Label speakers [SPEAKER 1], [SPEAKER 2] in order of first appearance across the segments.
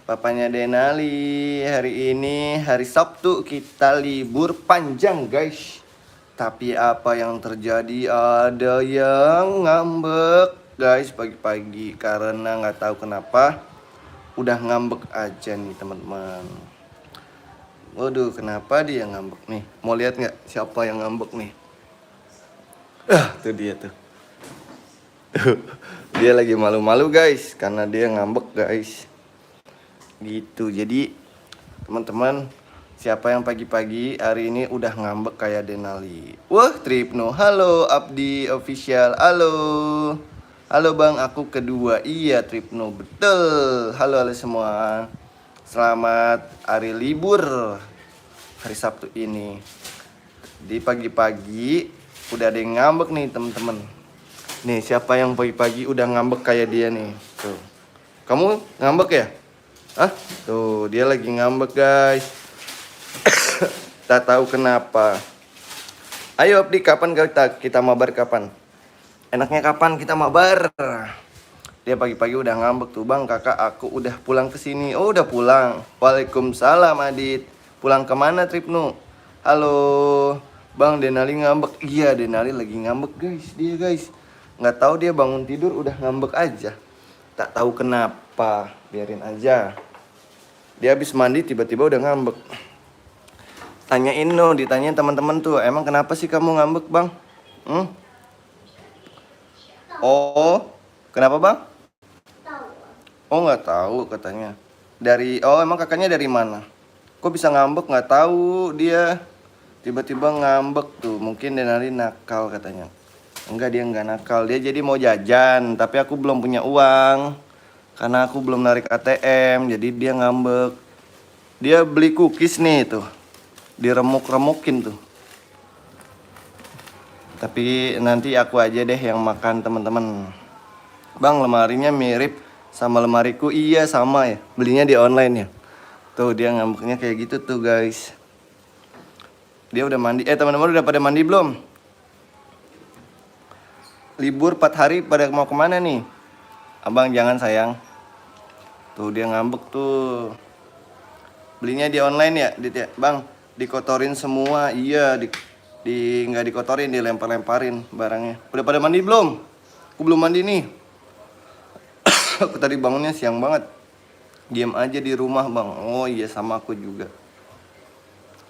[SPEAKER 1] Papanya Denali. Hari ini hari Sabtu, kita libur panjang guys. Tapi apa yang terjadi, ada yang ngambek guys pagi-pagi. Karena nggak tahu kenapa udah ngambek aja nih teman-teman. Waduh, kenapa dia ngambek nih? Mau lihat nggak siapa yang ngambek nih? Tuh dia tuh. Dia lagi malu-malu guys, karena dia ngambek guys. Gitu. Jadi teman-teman, siapa yang pagi-pagi hari ini udah ngambek kayak Denali? Wah, Tripno. Halo Abdi Official. Halo. Halo Bang, aku kedua. Iya, Tripno. Betul. Halo semua. Selamat hari libur. Hari Sabtu ini. Di pagi-pagi udah ada yang ngambek nih, teman-teman. Nih, siapa yang pagi-pagi udah ngambek kayak dia nih? Tuh. Kamu ngambek ya? Hah? Tuh, dia lagi ngambek, guys. Tak tahu kenapa. Ayo, Abdi, kapan kita mabar kapan? Enaknya kapan kita mabar? Dia pagi-pagi udah ngambek tuh, Bang, kakak aku udah pulang ke sini. Oh, udah pulang. Waalaikumsalam, Adit. Pulang kemana, Tripnu? Halo, Bang, Denali ngambek. Iya, Denali lagi ngambek, guys. Dia, guys. Nggak tahu dia bangun tidur udah ngambek aja. Tak tahu kenapa. Biarin aja. Dia habis mandi tiba-tiba udah ngambek. Tanyain no, ditanyain teman-teman tuh, emang kenapa sih kamu ngambek, Bang? Oh, kenapa, Bang? Oh, nggak tahu katanya. Emang kakaknya dari mana? Kok bisa ngambek? Nggak tahu dia. Tiba-tiba ngambek tuh. Mungkin Denali nakal katanya. Enggak, dia nggak nakal. Dia jadi mau jajan, tapi aku belum punya uang. Karena aku belum narik ATM, jadi dia ngambek. Dia beli cookies nih tuh. Diremuk-remukin tuh. Tapi nanti aku aja deh yang makan, teman-teman. Bang, lemarinya mirip sama lemariku. Iya, sama ya. Belinya di online ya. Tuh, dia ngambeknya kayak gitu tuh, guys. Dia udah mandi. Teman-teman udah pada mandi belum? Libur 4 hari pada mau kemana nih? Abang jangan sayang. Tuh dia ngambek tuh. Belinya di online ya, ya? Bang, dikotorin semua. Iya, nggak dikotorin, dilempar-lemparin barangnya. Udah pada mandi belum? Aku belum mandi nih. Aku tadi bangunnya siang banget. Diam aja di rumah, Bang. Oh iya, sama aku juga.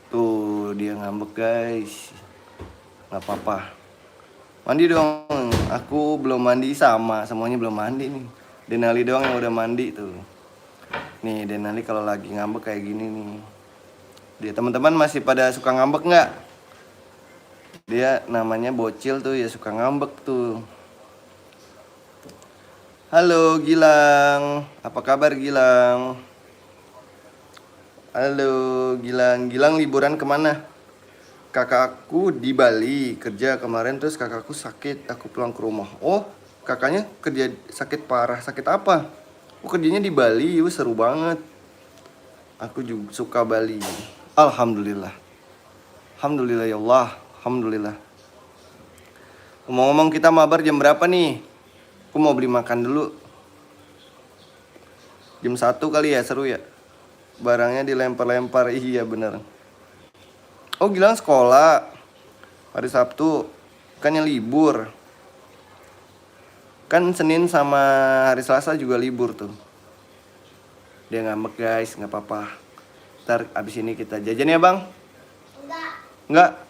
[SPEAKER 1] Tuh dia ngambek, guys. Nggak apa-apa. Mandi dong, aku belum mandi, semuanya belum mandi nih. Denali doang yang udah mandi tuh. Nih Denali kalau lagi ngambek kayak gini nih. Dia teman-teman masih pada suka ngambek nggak? Dia namanya bocil tuh ya, suka ngambek tuh. Halo Gilang, apa kabar Gilang? Halo Gilang, Gilang liburan kemana? Kakakku di Bali kerja kemarin, terus kakakku sakit, aku pulang ke rumah. Oh, kakaknya kerja sakit parah, sakit apa? Oh, kerjanya di Bali, seru banget. Aku juga suka Bali. Alhamdulillah. Alhamdulillah ya Allah, alhamdulillah. Ngomong-ngomong, kita mabar jam berapa nih? Aku mau beli makan dulu. Jam 1 kali ya, seru ya. Barangnya dilempar-lempar, iya bener. Oh, Gilang sekolah hari Sabtu, kan yang libur. Kan Senin sama hari Selasa juga libur tuh. Dia ngambek, guys, nggak apa-apa. Ntar abis ini kita jajan ya, Bang? Enggak?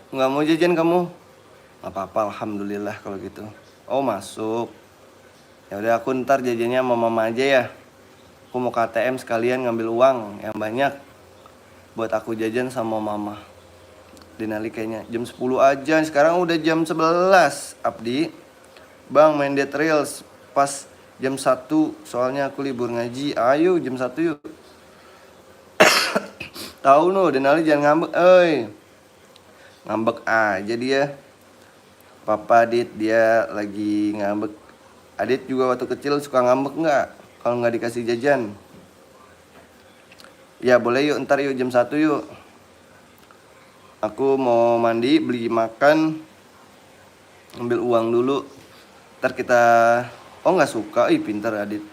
[SPEAKER 1] Nggak mau jajan kamu? Nggak apa-apa, alhamdulillah kalau gitu. Oh, masuk. Ya udah, aku ntar jajannya sama mama aja ya. Aku mau ke ATM sekalian ngambil uang yang banyak buat aku jajan sama mama. Denali kayaknya jam 10 aja. Sekarang udah jam 11, Abdi. Bang, main Dead Reels pas jam 1, soalnya aku libur ngaji. Ayo jam 1 yuk. Tahu no, Denali jangan ngambek, ngambek aja dia. Papa Adit dia lagi ngambek. Adit juga waktu kecil suka ngambek nggak kalau nggak dikasih jajan? Ya boleh yuk, ntar yuk jam 1 yuk. Aku mau mandi, beli makan, ambil uang dulu. Ntar kita... Oh nggak suka, pintar Adit.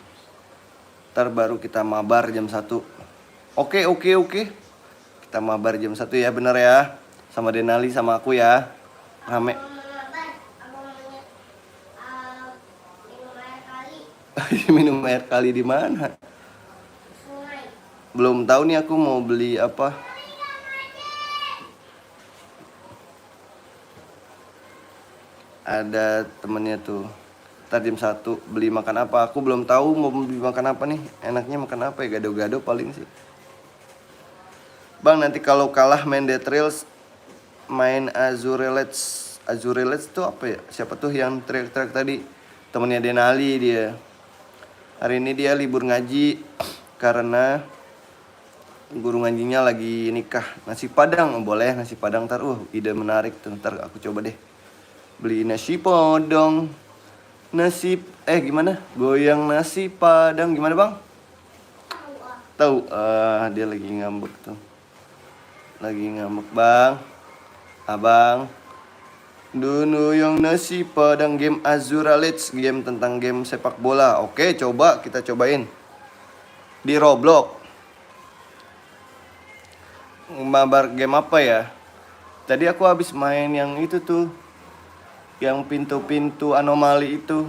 [SPEAKER 1] Ntar baru kita mabar jam 1. Oke. Kita mabar jam 1 ya, bener ya. Sama Denali sama aku ya. Rame. Minum air kali di mana? Belum tahu nih aku mau beli apa. Ada temennya tuh. Ntar jam 1 beli makan apa. Aku belum tahu mau beli makan apa nih. Enaknya makan apa ya? Gado-gado paling sih. Bang, nanti kalau kalah main Dead Trails, main Azure Let's. Azure Let's tuh apa ya? Siapa tuh yang teriak-teriak tadi? Temennya Denali dia. Hari ini dia libur ngaji karena guru ngajinya lagi nikah. Nasi padang, boleh nasi padang ntar. Ide menarik tuh. Ntar aku coba deh beli nasi padang. Gimana? Goyang nasi padang gimana, Bang? Tahu. Dia lagi ngambek tuh. Lagi ngambek, Bang. Abang. Dunu yang nasi padang, game Azura Let's, game tentang game sepak bola. Oke, coba kita cobain di Roblox. Mabar game apa ya? Tadi aku habis main yang itu tuh, yang pintu-pintu anomali itu.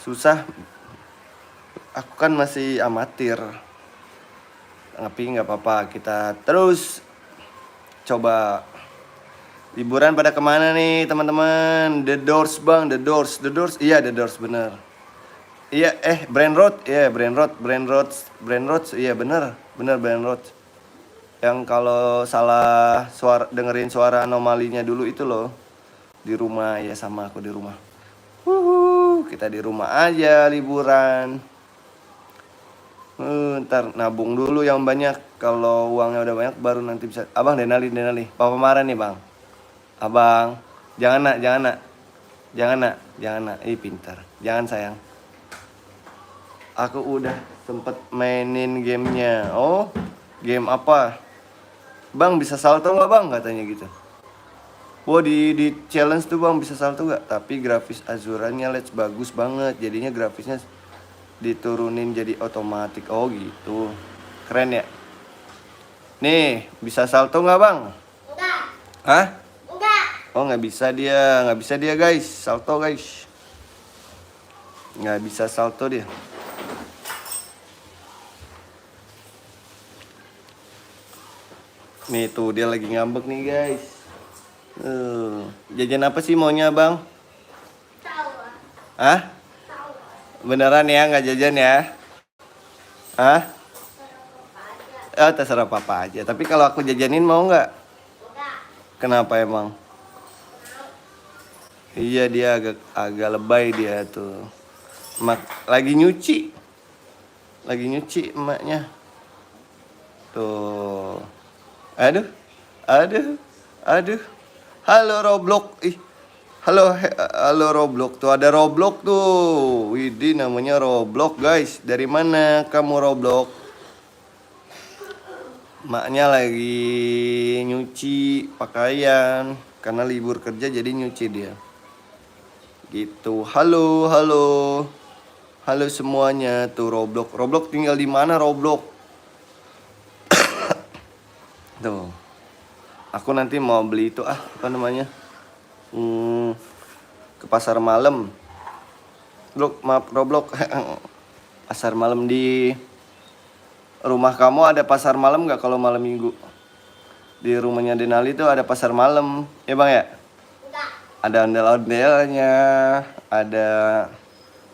[SPEAKER 1] Susah. Aku kan masih amatir. Tapi nggak apa-apa, kita terus coba. Liburan pada kemana nih teman-teman? The Doors, Bang. The Doors. Iya, The Doors bener. Iya, Brand Road. Iya, Brand Road. Iya, bener Brand Road. Yang kalau salah dengerin suara anomalinya dulu itu loh. Di rumah, ya sama aku di rumah. Kita di rumah aja liburan. Ntar nabung dulu yang banyak. Kalau uangnya udah banyak baru nanti bisa. Abang, Denali. Papa marah nih, Bang. Abang, jangan nak. Pintar. Jangan sayang. Aku udah sempet mainin gamenya. Oh, game apa? Bang, bisa salto nggak, Bang? Katanya gitu. Di challenge tuh, Bang, bisa salto nggak? Tapi grafis Azuranya Let's bagus banget. Jadinya grafisnya diturunin jadi otomatis. Oh gitu. Keren ya. Nih, bisa salto nggak, Bang? Enggak. Hah? Oh, nggak bisa dia guys, salto guys. Nggak bisa salto dia. Nih tuh dia lagi ngambek nih guys. Jajan apa sih maunya, Bang? Tahu. Hah? Tahu. Beneran ya, nggak jajan ya? Hah? Terserah papa aja. Tapi kalau aku jajanin mau nggak? Enggak. Kenapa emang? Iya, dia agak lebay dia tuh. Lagi nyuci emaknya. Tuh. Aduh. Halo Roblox. Halo Roblox. Tuh ada Roblox tuh. Widih, namanya Roblox, guys. Dari mana kamu Roblox? Maknya lagi nyuci pakaian karena libur kerja jadi nyuci dia. Gitu. Halo semuanya. Tuh Roblox tinggal di mana Roblox? Tuh. Aku nanti mau beli itu apa namanya? Ke pasar malam. Roblox. Pasar malam di rumah kamu ada pasar malam nggak kalau malam minggu? Di rumahnya Denali tuh ada pasar malam, ya Bang ya? Ada ondel-ondelnya, ada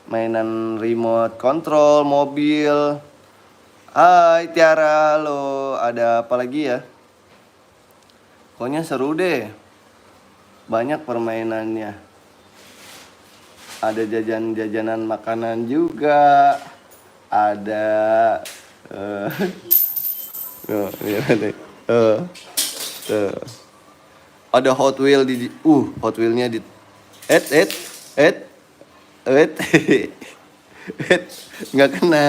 [SPEAKER 1] mainan remote control mobil. Hai Tiara, halo. Ada apa lagi ya? Pokoknya seru deh. Banyak permainannya. Ada jajanan makanan juga. Ada ada Hot Wheel Hot Wheelnya di nggak kena.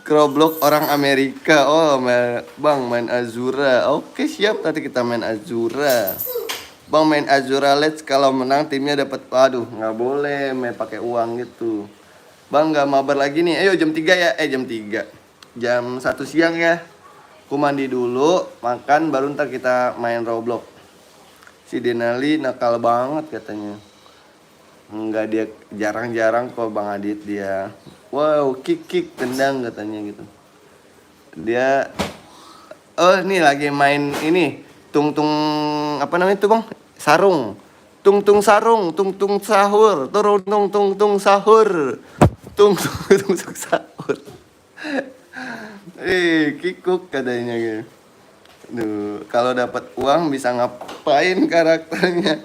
[SPEAKER 1] Roblox orang Amerika. Oh, Bang main Azura. Oke, siap, nanti kita main Azura. Bang main Azura Let's, kalau menang timnya dapat. Aduh, nggak boleh main pakai uang gitu. Bang nggak mabar lagi nih. Ayo jam 3 ya. Jam 1 siang ya. Aku mandi dulu, makan, baru ntar kita main Roblox. Si Denali nakal banget katanya. Enggak, dia jarang-jarang kok Bang Adit dia. Wow, kick tendang katanya gitu. Dia nih lagi main ini. Tung apa namanya itu, Bang? Sarung. Tung sarung, tung sahur. Turun tung sahur. Tung sahur. Kikuk katanya gitu. Duh, kalau dapat uang bisa ngapain karakternya?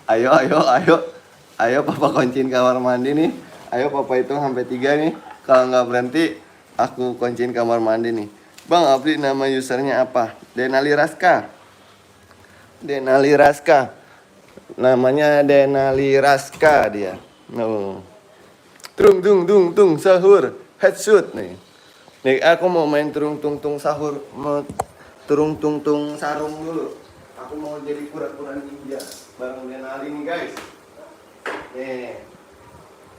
[SPEAKER 1] Ayo papa kunciin kamar mandi nih. Ayo papa hitung sampai 3 nih. Kalau nggak berhenti, aku kunciin kamar mandi nih. Bang, update nama usernya apa? Denali Raska. Namanya Denali Raska dia. No. Tung sahur. Headshot nih. Nih aku mau main tung sahur. Mau tung sarung dulu. Aku mau jadi pura-pura ninja bareng Denali nih guys. Nih,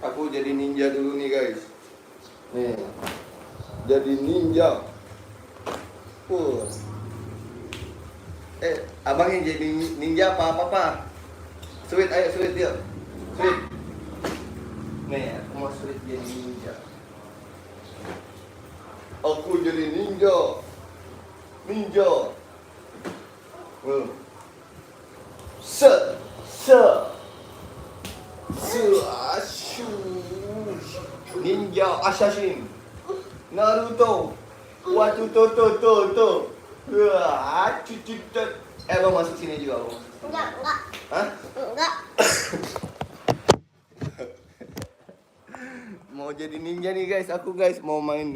[SPEAKER 1] aku jadi ninja dulu nih guys. Nih, jadi ninja. Abang yang jadi ninja apa? Sweet, ayo sweet dia. Sweet. Nih, aku mau sweet jadi ninja. Aku jadi ninja. Set. Ninja assassin. Naruto. Watu to. Bang masuk sini juga, Bang.
[SPEAKER 2] Enggak.
[SPEAKER 1] Hah?
[SPEAKER 2] Enggak.
[SPEAKER 1] Mau jadi ninja nih guys, aku guys mau main.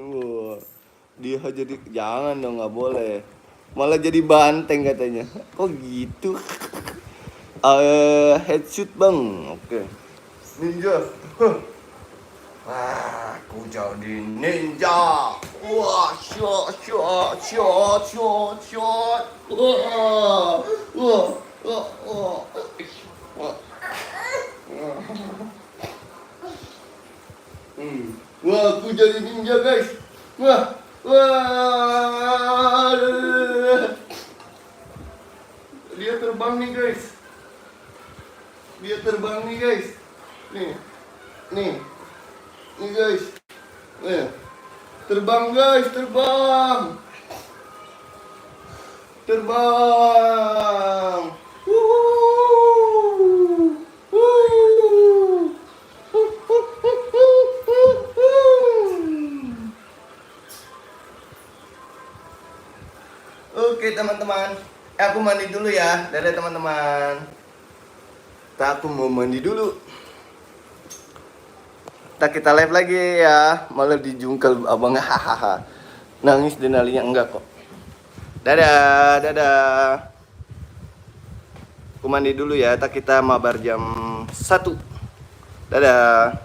[SPEAKER 1] Dia jadi jangan dong, nggak boleh. Malah jadi banteng katanya. Kok gitu? Headshot bang, oke. Ninja. Aku jadi ninja. Wah, shot. Wah, aku jadi ninja guys. Wah. Dia terbang nih guys. Nih guys. Terbang guys. Oke teman-teman, aku mandi dulu ya. Dadah teman-teman. Aku mau mandi dulu. Kita live lagi ya. Malah dijungkel abang. Hahaha. Nangis Denalinya enggak kok. Dadah. Aku mandi dulu ya. Kita mabar jam 1. Dadah.